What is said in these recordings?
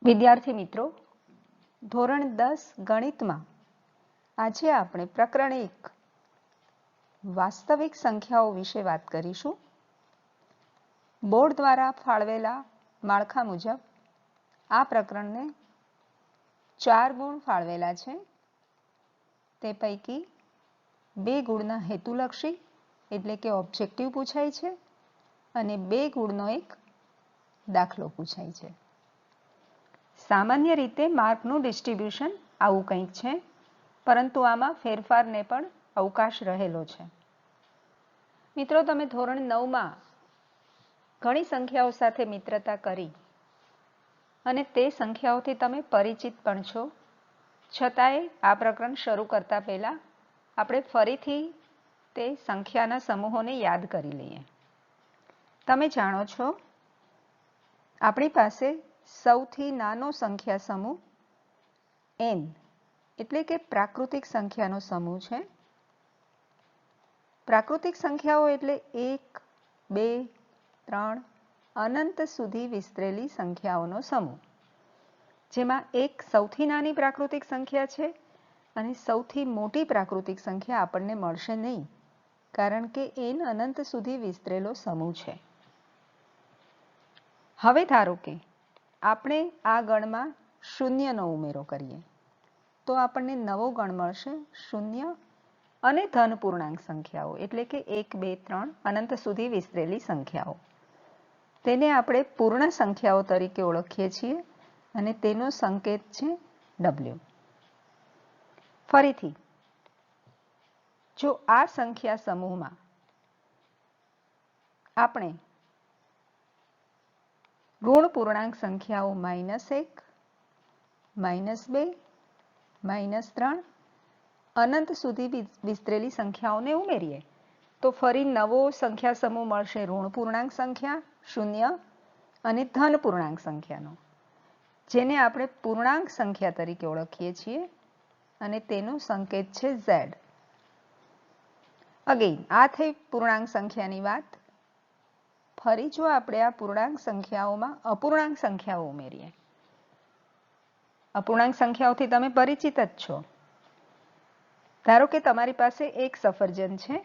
વિદ્યાર્થી મિત્રો, ધોરણ 10 ગણિતમાં આજે આપણે પ્રકરણ 1 વાસ્તવિક સંખ્યાઓ વિશે વાત કરીશું. બોર્ડ દ્વારા ફાળવેલા માળખા મુજબ આ પ્રકરણને 4 ગુણ ફાળવેલા છે. તે પૈકી 2 ગુણના હેતુલક્ષી એટલે કે ઓબ્જેક્ટિવ પૂછાય છે અને 2 ગુણનો એક દાખલો પૂછાય છે. સામાન્ય રીતે માર્કનું ડિસ્ટ્રીબ્યુશન આવું કંઈક છે, પરંતુ આમાં ફેરફારને પણ અવકાશ રહેલો છે. મિત્રો, તમે ધોરણ 9માં ઘણી સંખ્યાઓ સાથે મિત્રતા કરી અને તે સંખ્યાઓથી તમે પરિચિત પણ છો. છતાંય આ પ્રકરણ શરૂ કરતા પહેલા આપણે ફરીથી તે સંખ્યાના સમૂહોને યાદ કરી લઈએ. તમે જાણો છો, આપણી પાસે સૌથી નાનો સંખ્યા સમૂહ n એટલે કે પ્રાકૃતિક સંખ્યાનો સમૂહ છે. પ્રાકૃતિક સંખ્યાઓ એટલે 1, 2, 3 અનંત સુધી વિસ્તરેલી સંખ્યાઓનો સમૂહ, જેમાં એક સૌથી નાની પ્રાકૃતિક સંખ્યા છે અને સૌથી મોટી પ્રાકૃતિક સંખ્યા આપણને મળશે નહીં, કારણ કે n અનંત સુધી વિસ્તરેલો સમૂહ છે. હવે ધારો કે આપણે આ ગણમાં શૂન્યનો ઉમેરો કરીએ તો આપણને નવો ગણ મળશે શૂન્ય અને ધન પૂર્ણાંક સંખ્યાઓ એટલે કે 1, 2, 3 અનંત સુધી વિસ્તરેલી સંખ્યાઓ. તેને આપણે પૂર્ણ સંખ્યાઓ તરીકે ઓળખીએ છીએ અને તેનો સંકેત છે W. ફરીથી, જો આ સંખ્યા સમૂહમાં આપણે ઋણ પૂર્ણાંક સંખ્યાઓ -1, -2, -3 અનંત સુધી વિસ્તરેલી સંખ્યાઓને ઉમેરીએ તો ફરી નવો સંખ્યા સમૂહ મળશે ઋણ પૂર્ણાંક સંખ્યા 0 અને ધન પૂર્ણાંક સંખ્યાનો, જેને આપણે પૂર્ણાંક સંખ્યા તરીકે ઓળખીએ છીએ અને તેનો સંકેત છે Z. અગેન, આ થઈ પૂર્ણાંક સંખ્યાની વાત. ફરી જો આપણે આ પૂર્ણાંક સંખ્યાઓમાં અપૂર્ણાંક સંખ્યાઓ ઉમેરીએ, અપૂર્ણાંક સંખ્યાઓથી તમે પરિચિત જ છો. ધારો કે તમારી પાસે એક સફરજન છે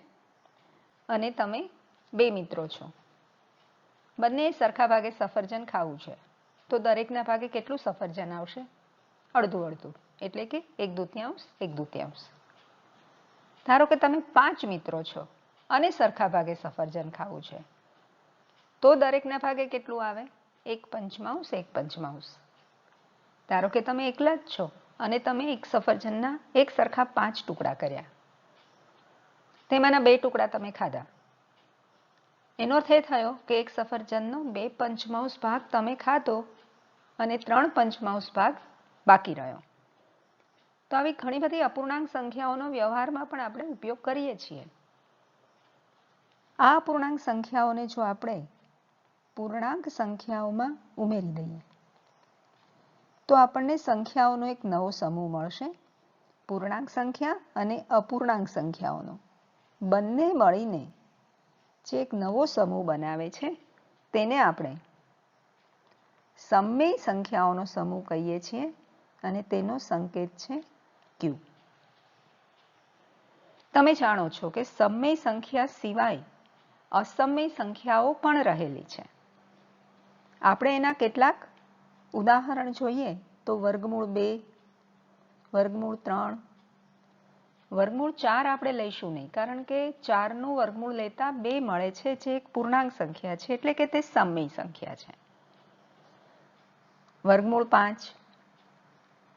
અને તમે 2 મિત્રો છો. બંને સરખા ભાગે સફરજન ખાવું છે, તો દરેકના ભાગે કેટલું સફરજન આવશે? અડધું અડધું, એટલે કે 1/2, 1/2. ધારો કે તમે 5 મિત્રો છો અને સરખા ભાગે સફરજન ખાવું છે, તો દરેકના ભાગે કેટલું આવે? 1/5, 1/5. ધારો કે તમે એકલા જ છો અને તમે એક સફરજનના એક સરખા 5 ટુકડા કર્યા, તેમાંના 2 ટુકડા તમે ખાધા. એનો અર્થ એ થયો કે એક સફરજનનો 2/5 ભાગ તમે ખાધો અને 3/5 ભાગ બાકી રહ્યો. તો આવી ઘણી બધી અપૂર્ણાંક સંખ્યાઓનો વ્યવહારમાં પણ આપણે ઉપયોગ કરીએ છીએ. આ અપૂર્ણાંક સંખ્યાઓને જો આપણે પૂર્ણાંક સંખ્યાઓમાં ઉમેરી દઈએ તો આપણને સંખ્યાઓનો એક નવો સમૂહ મળશે. પૂર્ણાંક સંખ્યા અને અપૂર્ણાંક સંખ્યાઓનો બંને મળીને જે એક નવો સમૂહ બનાવે છે તેને આપણે સમમેય સંખ્યાઓનો સમૂહ કહીએ છીએ અને તેનો સંકેત છે Q. તમે જાણો છો કે સમમેય સંખ્યા સિવાય અસમમેય સંખ્યાઓ પણ રહેલી છે. આપણે એના કેટલાક ઉદાહરણ જોઈએ તો વર્ગમૂળ 2, વર્ગમૂળ 3, વર્ગમૂળ 4 આપણે લઈશું નહીં, કારણ કે 4નું વર્ગમૂળ લેતા 2 મળે છે, જે એક પૂર્ણાંક સંખ્યા છે, એટલે કે તે સમમેય સંખ્યા છે. વર્ગમૂળ 5.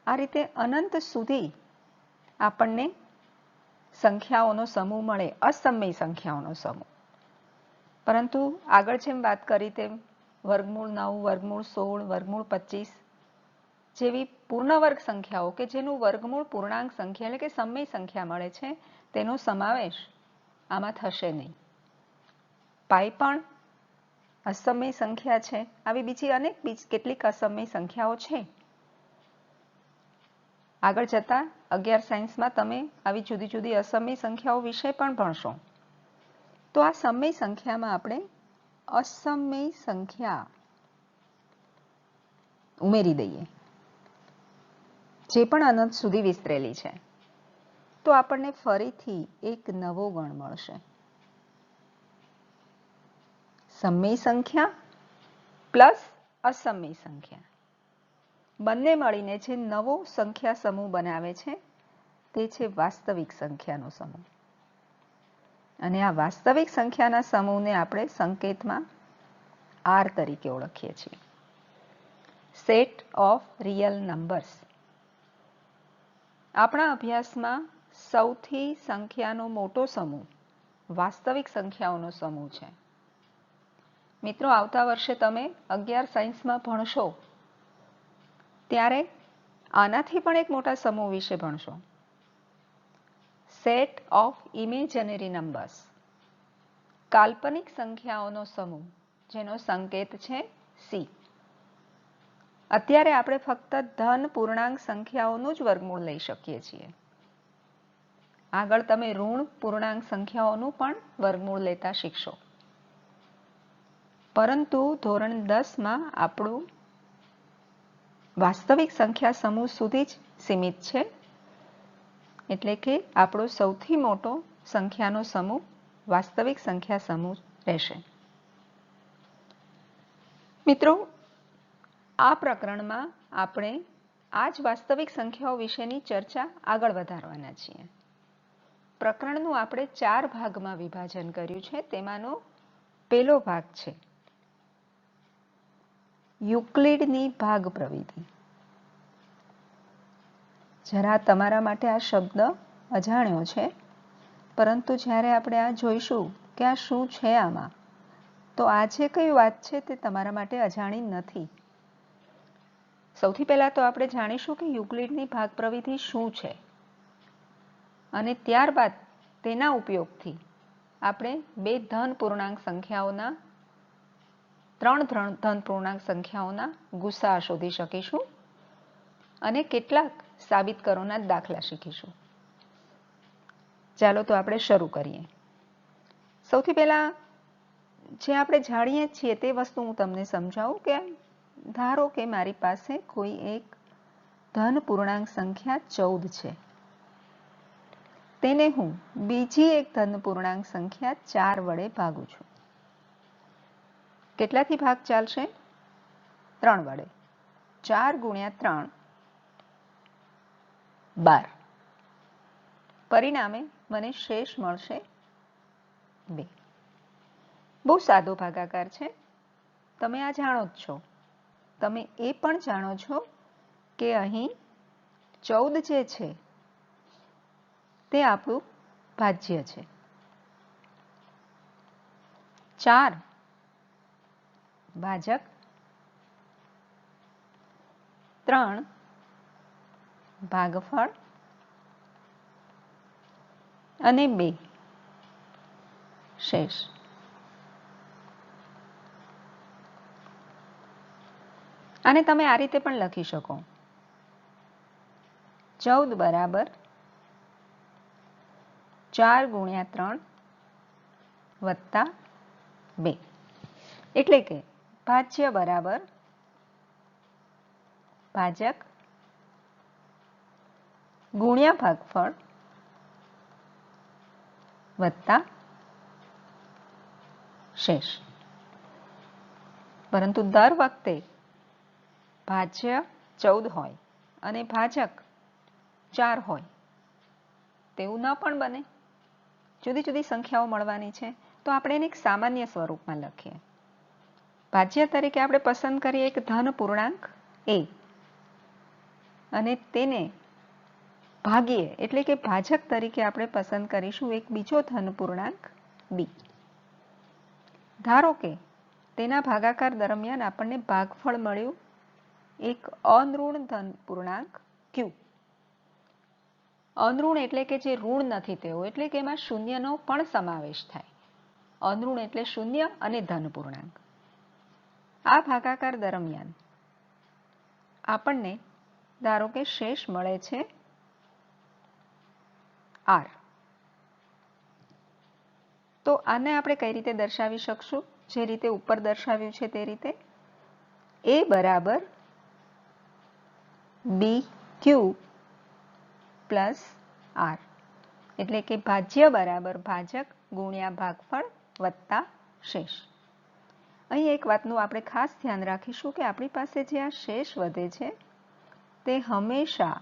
આ રીતે અનંત સુધી આપણને સંખ્યાઓનો સમૂહ મળે, અસમમેય સંખ્યાઓનો સમૂહ. પરંતુ આગળ જેમ વાત કરી તેમ વર્ગમૂળ 9, વર્ગમૂળ 16, વર્ગમૂળ 25 જેવી પૂર્ણ વર્ગ સંખ્યાઓ કે જેનું વર્ગમૂળ પૂર્ણાંક સંખ્યા એટલે કે સમમેય સંખ્યા મળે છે, તેનો સમાવેશ આમાં થશે નહીં. પાઈ પણ અસમમેય સંખ્યા છે. આવી બીજી કેટલીક અસમમેય સંખ્યાઓ છે. આગળ જતા 11 સાયન્સમાં તમે આવી જુદી જુદી અસમમેય સંખ્યાઓ વિશે પણ ભણશો. તો આ સમમેય સંખ્યામાં આપણે અસમમેય સંખ્યા ઉમેરી દઈએ, જે પણ અનંત સુધી વિસ્તરેલી છે, તો આપણને ફરીથી એક નવો ગણ મળશે. સમય સંખ્યા પ્લસ અસમય સંખ્યા બંને મળીને જે નવો સંખ્યા સમૂહ બનાવે છે તે છે વાસ્તવિક સંખ્યાનો સમૂહ. અને આ વાસ્તવિક સંખ્યાના સમૂહને આપણે સંકેતમાં R તરીકે ઓળખીએ છીએ. Set of real numbers. આપણા અભ્યાસમાં સૌથી સંખ્યાનો મોટો સમૂહ વાસ્તવિક સંખ્યાઓનો સમૂહ છે. મિત્રો, આવતા વર્ષે તમે 11 સાયન્સમાં ભણશો ત્યારે આનાથી પણ એક મોટા સમૂહ વિશે ભણશો. Set of imaginary numbers. કાલ્પનિક સંખ્યાઓનો સમૂહ જેનો સંકેત છે C. અત્યારે આપણે ફક્ત ધન પૂર્ણાંક સંખ્યાઓનું જ વર્ગમૂળ લઈ શકીએ છીએ. આગળ તમે ઋણ પૂર્ણાંક સંખ્યાઓનું પણ વર્ગમૂળ લેતા શીખશો. પરંતુ ધોરણ 10માં આપણું વાસ્તવિક સંખ્યા સમૂહ સુધી જ સીમિત છે. એટલે કે આપણો સૌથી મોટો સંખ્યાનો સમૂહ વાસ્તવિક સંખ્યા સમૂહ રહેશે. મિત્રો, આ પ્રકરણમાં આપણે આ જ વાસ્તવિક સંખ્યાઓ વિશેની ચર્ચા આગળ વધારવાના છીએ. પ્રકરણનું આપણે 4 ભાગમાં વિભાજન કર્યું છે. તેમાંનો પહેલો ભાગ છે યુક્લિડની ભાગ પ્રવિધિ. જરા તમારા માટે આ શબ્દ અજાણ્યો છે, પરંતુ જ્યારે આપણે આ જોઈશું કે આ શું છે આમાં, તો આ જે કઈ વાત છે તે તમારા માટે અજાણી નથી. સૌથી પહેલા તો આપણે જાણીશું કે યુક્લિડની ભાગ પ્રવિધિ શું છે, અને ત્યારબાદ તેના ઉપયોગથી આપણે બે ધન પૂર્ણાંક સંખ્યાઓના 3 ધન પૂર્ણાંક સંખ્યાઓના ગુસા શોધી શકીશું અને કેટલાક સાબિત કરોના દાખલા શીખીશું. ચાલો તો આપણે શરૂ કરીએ. સૌથી પહેલા જે આપણે જાણીએ છીએ તે વસ્તુ હું તમને સમજાવું કે ધારો કે મારી પાસે કોઈ એક ધન પૂર્ણાંક સંખ્યા 14 છે. તેને હું બીજી એક ધન પૂર્ણાંક સંખ્યા 4 વડે ભાગું છું. કેટલાથી ભાગ ચાલશે? 3 વડે. 4 ગુણ્યા 3 12. પરિણામે મને શેષ મળશે 2. બહુ સાદો ભાગાકાર છે. તમે આ જાણો જ છો. તમે એ પણ જાણો છો કે અહીં 14 જે છે તે આપણું ભાજ્ય છે. 4 ભાજક, 3 ભાગફળ અને 2 શેષ. આને તમે આ રીતે પણ લખી શકો. 14 બરાબર 4 ગુણ્યા 3 વત્તા 2. એટલે કે ભાજ્ય બરાબર ભાજક ગુણ્યા ભાગફળ વત્તા શેષ. પરંતુ દર વખતે ભાજ્ય 14 હોય અને ભાજક 4 હોય તેવું ન પણ બને. જુદી જુદી સંખ્યાઓ મળવાની છે, તો આપણે એને એક સામાન્ય સ્વરૂપમાં લખીએ. ભાજ્ય તરીકે આપણે પસંદ કરીએ એક ધન પૂર્ણાંક a અને તેને ભાગીએ એટલે કે ભાજક તરીકે આપણે પસંદ કરીશું એક બીજો ધન પૂર્ણાંક b. ધારો કે તેના ભાગાકાર દરમિયાન આપણને ભાગફળ મળ્યું એક અનઋણ ધન પૂર્ણાંક q. અનઋણ એટલે કે જે ઋણ નથી તેવો, એટલે કે એમાં શૂન્યનો પણ સમાવેશ થાય. અનઋણ એટલે શૂન્ય અને ધન પૂર્ણાંક. આ ભાગાકાર દરમિયાન આપણને ધારો કે શેષ મળે છે r. તો આને આપણે કઈ રીતે દર્શાવી શકશું? જે રીતે ઉપર દર્શાવ્યું છે તે રીતે. a બરાબર બી ક્યુ પ્લસ આર, એટલે કે ભાજ્ય બરાબર ભાજક ગુણ્યા ભાગફળ વત્તા શેષ. અહીં એક વાતનું આપણે ખાસ ધ્યાન રાખીશું કે આપણી પાસે જે આ શેષ વધે છે તે હંમેશા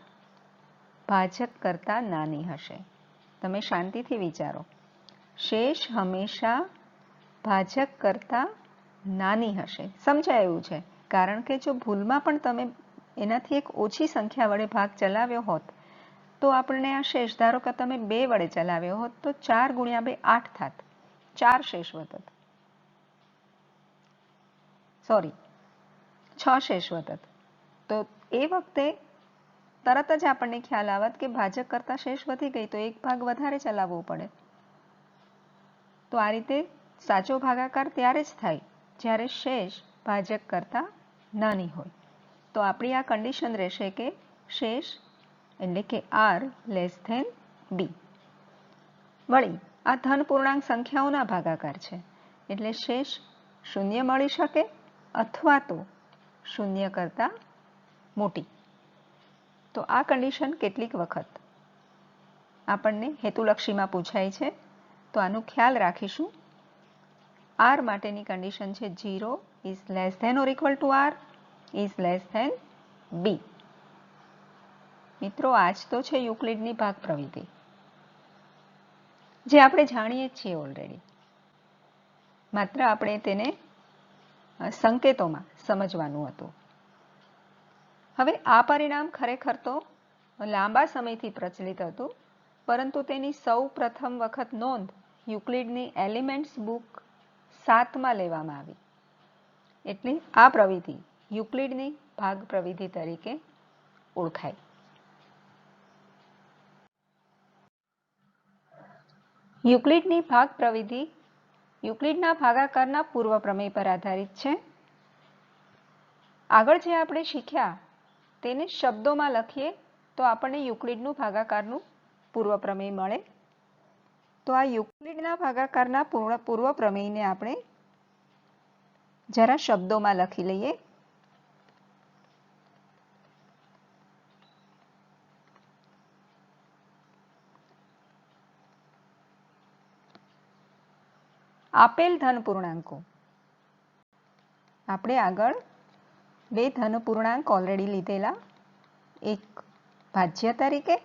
ભાજક કરતાં નાની હશે. તમે શાંતિથી વિચારો, શેષ હંમેશા ભાજક કરતાં નાની હશે. સમજાય એવું છે, કારણ કે જો ભૂલમાં પણ તમે એનાથી એક ઓછી સંખ્યા વડે ભાગ ચલાવ્યો હોત તો આપણને આ શેષ, ધારો કે તમે 2 વડે ચલાવ્યો હોત તો 4 ગુણ્યા 2 8 થાત, 4 શેષ વધત, સોરી 6 શેષ વધત. તો એ વખતે તરત જ આપણને ખ્યાલ આવત કે ભાજક કરતાં શેષ વધી ગઈ તો એક ભાગ વધારે ચલાવવો પડે. તો આ રીતે સાચો ભાગાકાર ત્યારે જ થાય જ્યારે શેષ ભાજક કરતાં નાની હોય. તો આપણી આ કન્ડિશન રહેશે કે શેષ એટલે કે આર લેસ ધેન બી. વળી આ ધન પૂર્ણાંક સંખ્યાઓના ભાગાકાર છે એટલે શેષ શૂન્ય મળી શકે અથવા તો શૂન્ય કરતાં મોટી. તો આ કન્ડિશન કેટલીક વખત આપણને હેતુલક્ષીમાં પૂછાય છે, તો આનો ખ્યાલ રાખીશું. આર માટેની કન્ડિશન છે 0 is less than or equal to r is less than b. મિત્રો, આજ તો છે યુક્લિડની ભાગ પ્રવિધિ, જે આપણે જાણીએ જ છીએ ઓલરેડી, માત્ર આપણે તેને સંકેતોમાં સમજવાનું હતું. હવે આ પરિણામ ખરેખર તો લાંબા સમયથી પ્રચલિત હતું, પરંતુ તેની સૌ પ્રથમ વખત નોંધ યુક્લિડની એલિમેન્ટ્સ બુક 7માં લેવામાં આવી. એટલે આ પ્રવિધિ યુક્લિડની ભાગ પ્રવિધિ તરીકે ઓળખાય. યુક્લિડની ભાગ પ્રવિધિ યુક્લિડના ભાગાકારના પૂર્વ પ્રમેય પર આધારિત છે. આગળ જે આપણે શીખ્યા તેને શબ્દોમાં લખીએ તો આપણને યુક્લિડનું ભાગાકારનું પૂર્વ પ્રમેય મળે. તો આ યુક્લિડના ભાગાકારના પૂર્વ પ્રમેયને આપણે જરા શબ્દોમાં લખી લઈએ. આપેલ ધન પૂર્ણાંકો, આપણે આગળ 2 ધન પૂર્ણાંક ઓલરેડી લીધેલા, એક ભાજ્ય તરીકે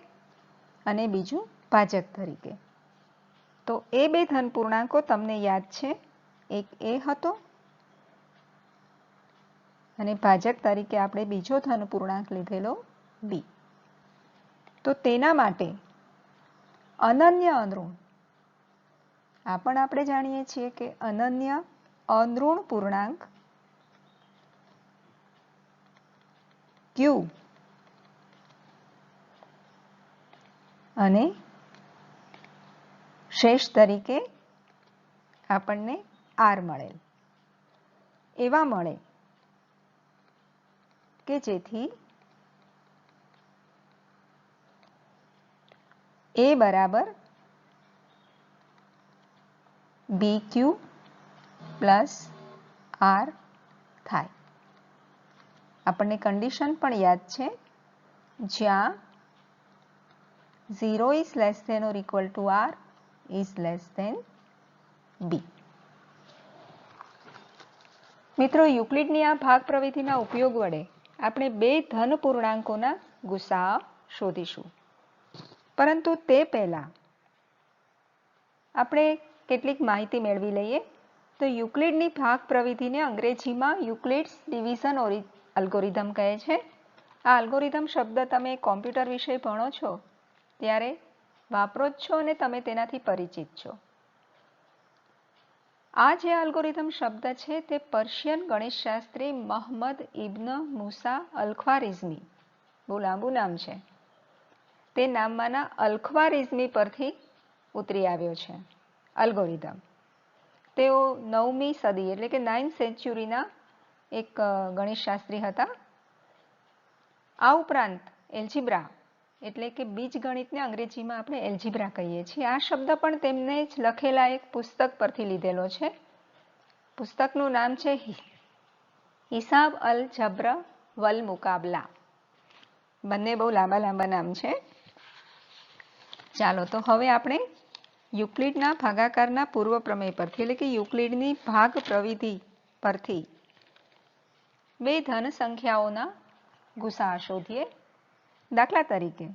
અને બીજું ભાજક તરીકે. તો એ 2 ધન પૂર્ણાંકો તમને યાદ છે, એક એ હતો અને ભાજક તરીકે આપણે બીજો ધન પૂર્ણાંક લીધેલો બી. તો તેના માટે અનન્ય અનઋણ, આ પણ આપણે જાણીએ છીએ કે અનન્ય અનઋણ પૂર્ણાંક ક્યુ અને શેષ તરીકે આપણને આર મળેલ. એવા મળે કે જેથી એ બરાબર બી ક્યુ પ્લસ આર થાય. આપણને કન્ડિશન પણ યાદ છે, જ્યાં 0 is less than or equal to r is less than b. મિત્રો, યુક્લિડની આ ભાગ પ્રવિધિના ઉપયોગ વડે આપણે 2 ધન પૂર્ણાંકોના ગુસાઅ શોધીશું. પરંતુ તે પહેલા આપણે કેટલીક માહિતી મેળવી લઈએ. તો યુક્લિડની ભાગ પ્રવિધિને અંગ્રેજીમાં યુક્લિડ્સ ડિવિઝન અલ્ગોરિધમ કહે છે. આ અલ્ગોરિધમ શબ્દ તમે કોમ્પ્યુટર વિષય ભણો છો ત્યારે વાપરો જ છો અને તમે તેનાથી પરિચિત છો. આ જે અલ્ગોરિધમ શબ્દ છે તે પર્શિયન ગણિતશાસ્ત્રી મહમદ ઇબ્ન મુસા અલ-ખ્વારિઝમી, બહુ લાંબુ નામ છે, તે નામમાંના અલ-ખ્વારિઝમી પરથી ઉતરી આવ્યો છે અલ્ગોરિધમ. તેઓ 9મી સદી એટલે કે 9th સેન્ચુરીના એક ગણિતશાસ્ત્રી હતા. આ ઉપરાંત એલ્જીબ્રા એટલે કે બીજગણિતને અંગ્રેજીમાં આપણે એલ્જીબ્રા કહીએ છીએ, આ શબ્દ પણ તેમને જ લખેલા એક પુસ્તક પરથી લીધેલો છે. પુસ્તકનું નામ છે હિસાબ અલ જબ્ર વલ મુકાબલા. બંને બહુ લાંબા લાંબા નામ છે. ચાલો તો હવે આપણે યુક્લિડના ભાગાકારના પૂર્વ પ્રમેય પરથી એટલે કે યુક્લિડની ભાગ પ્રવિધિ પરથી બે ધન સંખ્યાઓના ગુસા શોધીએ. દાખલા તરીકે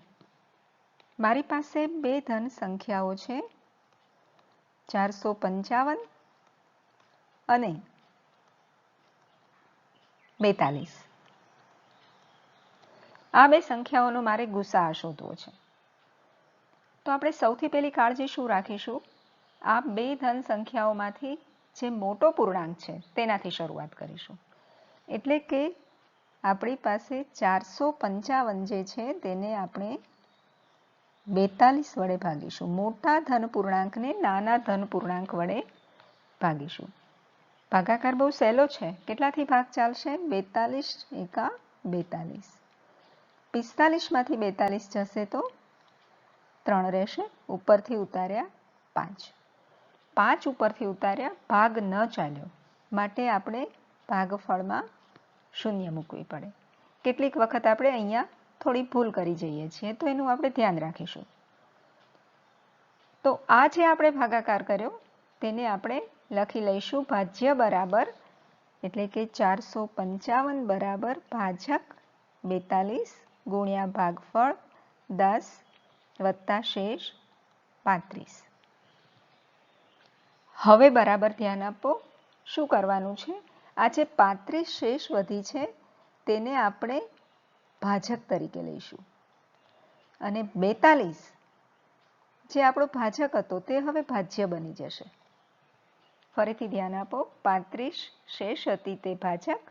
મારી પાસે બે ધન સંખ્યાઓ છે 455 અને 42. આ બે સંખ્યાઓનો મારે ગુસા શોધવો છે. તો આપણે સૌથી પહેલી કાળજી શું રાખીશું? આ બે ધન સંખ્યાઓમાંથી જે મોટો પૂર્ણાંક છે તેનાથી શરૂઆત કરીશું. એટલે કે આપણી પાસે 455 જે છે તેને આપણે 42 વડે ભાગીશું. મોટા ધન પૂર્ણાંકને નાના ધન પૂર્ણાંક વડે ભાગીશું. ભાગાકાર બહુ સહેલો છે. કેટલાથી ભાગ ચાલશે? 42 એકા 42. 45 માંથી 42 જશે તો 3 રહેશે. ઉપરથી ઉતાર્યા 5. 5 ઉપરથી ઉતાર્યા, ભાગ ન ચાલ્યો માટે આપણે ભાગફળમાં 0 મૂકવી પડે. કેટલીક વખત આપણે અહીંયા થોડી ભૂલ કરી જઈએ છીએ તો એનું આપણે ધ્યાન રાખીશું. તો આ જે આપણે ભાગાકાર કર્યો તેને આપણે લખી લઈશું ભાજ્ય બરાબર એટલે કે 455 બરાબર ભાજક 42 ગુણ્યા ભાગફળ 10 વત્તા શેષ 35. હવે બરાબર ધ્યાન આપો. શું કરવાનું છે? આ જે 35 શેષ વધી છે તેને આપણે ભાજક તરીકે લઈશું અને 42 જે આપણો ભાજક હતો તે હવે ભાજ્ય બની જશે. ફરીથી ધ્યાન આપો. 35 શેષ હતી તે ભાજક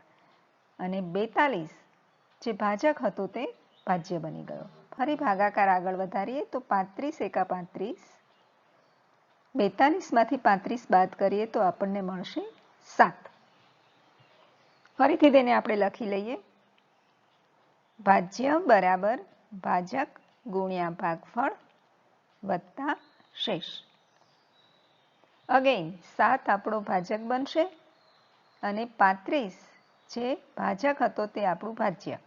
અને 42 જે ભાજક હતો તે ભાજ્ય બની ગયો. ફરી ભાગાકાર આગળ વધારીએ તો 35 એકા 35. 42 માંથી 35 બાદ કરીએ તો આપણને મળશે 7. ફરીથી તેને આપણે લખી લઈએ. ભાજ્ય બરાબર ભાજક ગુણ્યા ભાગફળ વત્તા શેષ. અગેન 7 આપણો ભાજક બનશે અને 35 જે ભાજક હતો તે આપણું ભાજ્ય.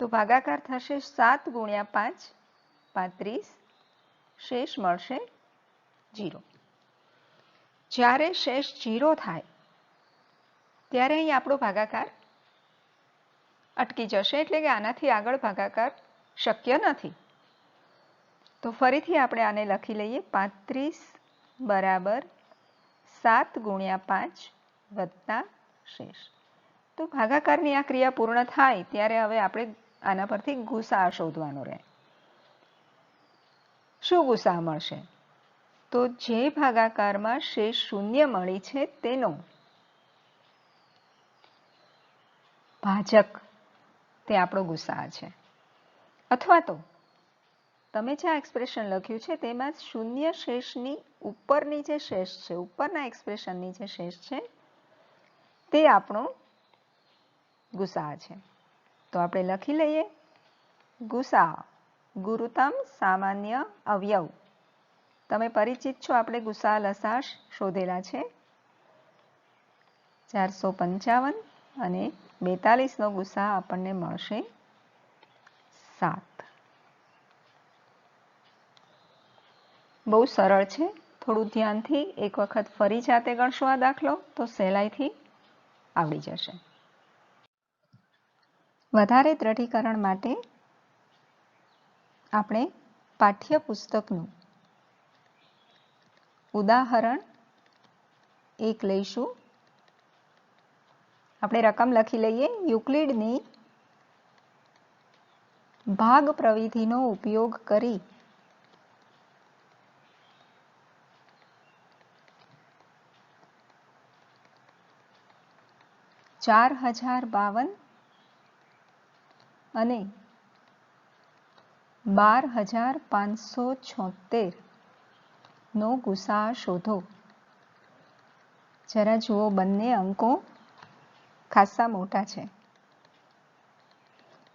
તો ભાગાકાર થશે 7 ગુણ્યા 5 35. શેષ મળશે 0. જ્યારે શેષ 0 થાય ત્યારે અહીં આપણો ભાગાકાર અટકી જશે એટલે કે આનાથી આગળ ભાગાકાર શક્ય નથી. તો ફરીથી આપણે આને લખી લઈએ. 35 બરાબર 7 ગુણ્યા 5 વત્તા શેષ. તો ભાગાકારની આ ક્રિયા પૂર્ણ થાય ત્યારે હવે આપણે આના પરથી ગુસા શોધવાનો રહે. શું ગુસા મળશે? તો જે ભાગાકારમાં શેષ 0 મળી છે તેનો ભાજક તે આપણો ગુસા છે. અથવા તો તમે જે આ એક્સપ્રેશન લખ્યું છે તેમાં 0 શેષની ઉપરની જે શેષ છે, ઉપરના એક્સપ્રેશનની જે શેષ છે તે આપણો ગુસા છે. તો આપણે લખી લઈએ ગુસા ગુરુતમ સામાન્ય અવયવ. તમે પરિચિત છો, આપણે ગુસા લસા શોધેલા છે. 455 અને 42 નો ગુસા આપણને મળશે 7. બહુ સરળ છે. થોડું ધ્યાનથી એક વખત ફરી જાતે ગણશો આ દાખલો તો સહેલાઈથી આવડી જશે. વધારે દ્રઢીકરણ માટે આપણે પાઠ્યપુસ્તકનું ઉદાહરણ 1 લઈશું. આપણે રકમ લખી લઈએ. યુક્લિડની ભાગ પ્રવિધિનો ઉપયોગ કરી $4052 અને 12576 નો ગુસા શોધો. જરા જુઓ, બંને અંકો ખાસા મોટા છે.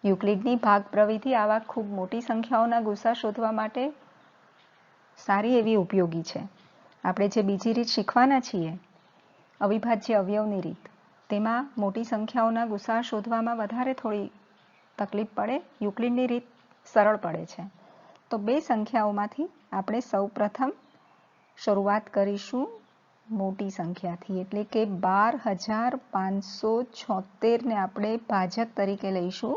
યુક્લિડની ભાગ પ્રવિધિ આવા ખૂબ મોટી સંખ્યાઓના ગુસા શોધવા માટે સારી એવી ઉપયોગી છે. આપણે જે બીજી રીત શીખવાના છીએ અવિભાજ્ય અવયવની રીત, તેમાં મોટી સંખ્યાઓના ગુસા શોધવામાં વધારે થોડી તકલીફ પડે, યુક્લિડની રીત સરળ પડે છે. તો બે સંખ્યાઓમાંથી આપણે સૌપ્રથમ શરૂઆત કરીશું મોટી સંખ્યાથી, એટલે કે 12,576 ને આપણે ભાજક તરીકે લઈશું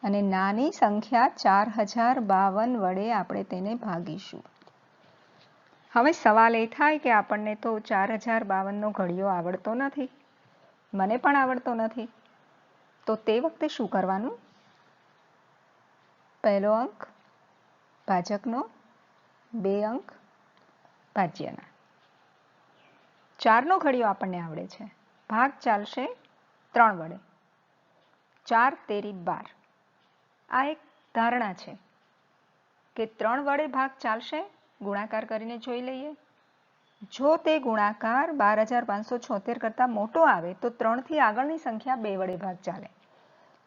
અને નાની સંખ્યા 4052 વડે આપણે તેને ભાગીશું. હવે સવાલ એ થાય કે આપણને તો 4052નો ઘડિયો આવડતો નથી, મને પણ આવડતો નથી, તો તે વખતે શું કરવાનું? પહેલો અંક ભાજકનો, 2 અંક ભાજ્યના. 4નો ઘડિયો આપણને આવડે છે, ભાગ ચાલશે 3 વડે. 4 તેરી 12. આ એક ધારણા છે કે 3 વડે ભાગ ચાલશે. ગુણાકાર કરીને જોઈ લઈએ. જો તે ગુણાકાર 12,576 કરતાં મોટો આવે તો 3થી આગળની સંખ્યા 2 વડે ભાગ ચાલે.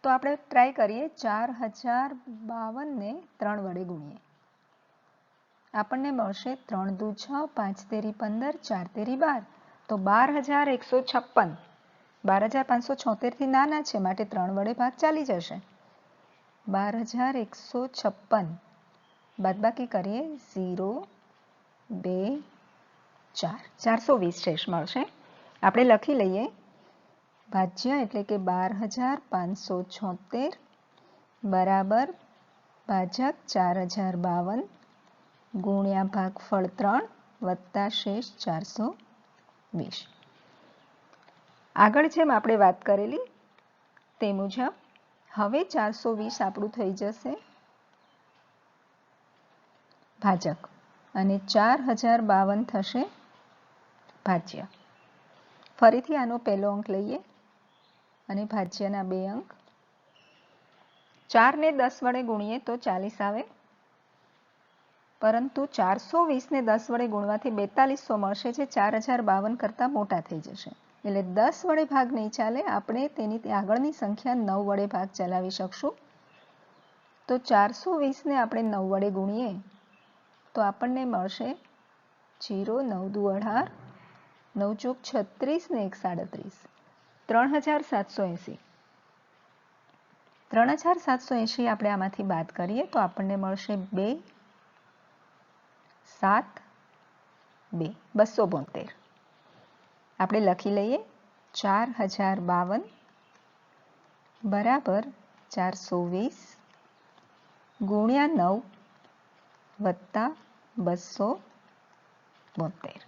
તો આપણે ટ્રાય કરીએ. 4052ને 3 વડે ગુણીએ. આપણને મળશે 3 દુ 6, 5 તેરી 15, 4 તેરી 12. તો 12,156. 12,576થી નાના છે માટે 3 વડે ભાગ ચાલી જશે. 12,156 બાદબાકી કરીએ. 0, 2, 4, 420 શેષ મળશે. આપણે લખી લઈએ. ભાજ્ય એટલે કે 12,576 બરાબર ભાજક 4052 ગુણ્યા ભાગફળ 3 વત્તા શેષ 420. આગળ જેમ આપણે વાત કરેલી તે મુજબ હવે 420 આપણું થઈ જશે ભાજક અને 4052 થશે ભાજ્ય. ફરીથી આનો પહેલો અંક લઈએ અને ભાજ્યના 2 અંક. 4ને 10 વડે ગુણીએ તો 40 આવે, પરંતુ 420ને 10 વડે ગુણવાથી 4200 મળશે, જે 4052 કરતાં મોટા થઈ જશે. એટલે 10 વડે ભાગ નહીં ચાલે, આપણે તેની આગળની સંખ્યા 9 વડે ભાગ ચલાવી શકશું. તો 420ને આપણે 9 વડે ગુણીએ તો આપણને મળશે 0, 9 દુ 18, 9 ચોક 36 ને 1 37, 3780. 3780 આપણે આમાંથી બાદ કરીએ તો આપણને મળશે 2, 7, 2, 272. આપણે લખી લઈએ. 4052 બરાબર 420 ગુણ્યા 9 વત્તા 272.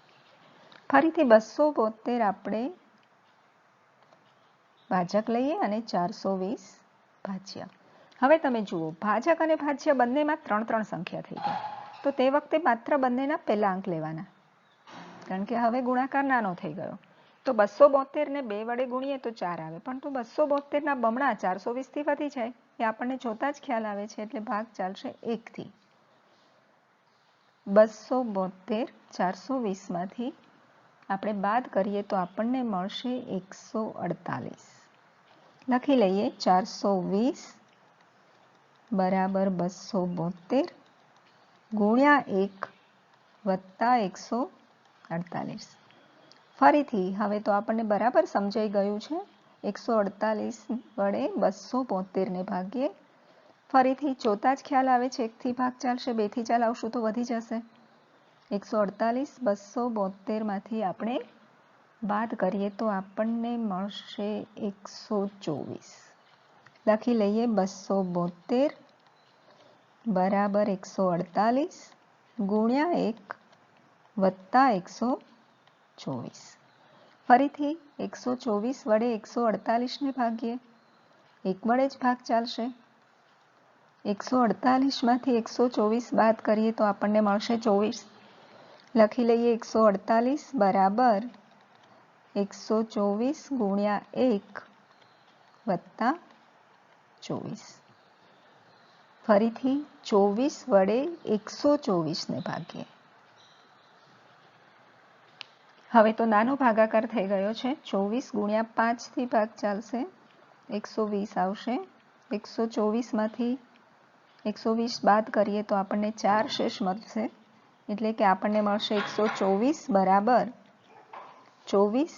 ફરીથી 272 આપણે ભાજક લઈએ અને 420 ભાજ્ય. હવે તમે જુઓ, ભાજક અને ભાજ્ય બંનેમાં 3 સંખ્યા થઈ ગઈ. તો તે વખતે માત્ર બંનેના પહેલા અંક લેવાના, કારણ કે હવે ગુણાકાર નાનો થઈ ગયો. તો 272ને 2 વડે ગુણીએ તો 4 આવે, પરંતુ 272ના બમણા 420થી વધી જાય એ આપણને જોતા જ ખ્યાલ આવે છે, એટલે ભાગ ચાલશે 1થી. 272 420માંથી આપણે બાદ કરીએ તો આપણને મળશે 148. લખી લઈએ. 420 બરાબર 272 ગુણ્યા 1 વત્તા 148. ફરીથી હવે તો આપણને બરાબર સમજાઈ ગયું છે. 148 વડે 272ને ભાગીએ. ફરીથી જોતા જ ખ્યાલ આવે છે, 1થી ભાગ ચાલશે, 2થી ચલાવશું તો વધી જશે. 148 272માંથી આપણે બાદ કરીએ તો આપણને મળશે 124. લખી લઈએ. 272 બરાબર 148 ગુણ્યા 1 વત્તા 124. ફરીથી 124 વડે 148ને ભાગીએ. 1 વડે જ ભાગ ચાલશે. 148માંથી 124 બાદ કરીએ તો આપણને મળશે 24. લખી લઈએ. 148 બરાબર 124 ગુણ્યા 1 વત્તા 24. ફરીથી 24 વડે 124ને ભાગીએ. હવે તો નાનો ભાગાકાર થઈ ગયો છે. 24 ગુણ્યા 5થી ભાગ ચાલશે, 120 આવશે. 124માંથી 120 બાદ કરીએ તો આપણને 4 શેષ મળશે, એટલે કે આપણને મળશે 124 બરાબર 24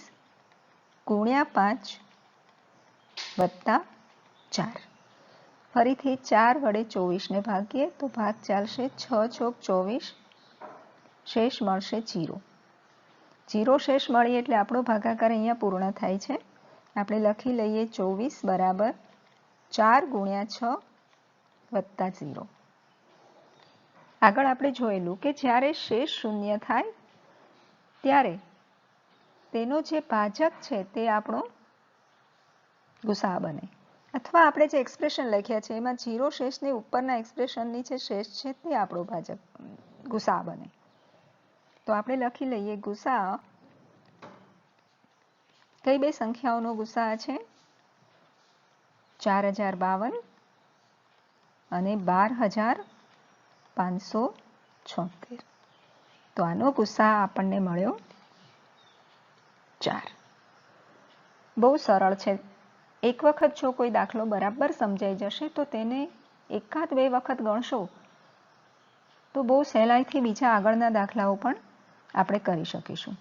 ગુણ્યા 5 વત્તા 4. ફરીથી 4 વડે 24 ને ભાગીએ તો ભાગ ચાલશે 6 ચોક 24, શેષ મળશે 0. 0 શેષ મળી એટલે આપણો ભાગાકાર અહીંયા પૂર્ણ થાય છે. આપણે લખી લઈએ 24 બરાબર 4 ગુણ્યા 6 વત્તા 0. આગળ આપણે જોયેલું કે જ્યારે શેષ શૂન્ય થાય ત્યારે તેનો જે ભાજક છે તે આપણો ગુસાઅ બને, અથવા આપણે જે એક્સપ્રેશન લખ્યા છે એમાં 0 શેષની ઉપરના એક્સપ્રેશનની જે શેષ છે તે આપણો ભાજક ગુસાઅ બને. તો આપણે લખી લઈએ ગુસાઅ. કઈ બે સંખ્યાઓનો ગુસાઅ છે? 4052 અને 12576. તો આનો ગુસાઅ આપણને મળ્યો 4. બહુ સરળ છે. એક વખત જો કોઈ દાખલો બરાબર સમજાઈ જશે તો તેને એકાદ બે વખત ગણશો તો બહુ સહેલાઈથી બીજા આગળના દાખલાઓ પણ આપણે કરી શકીશું.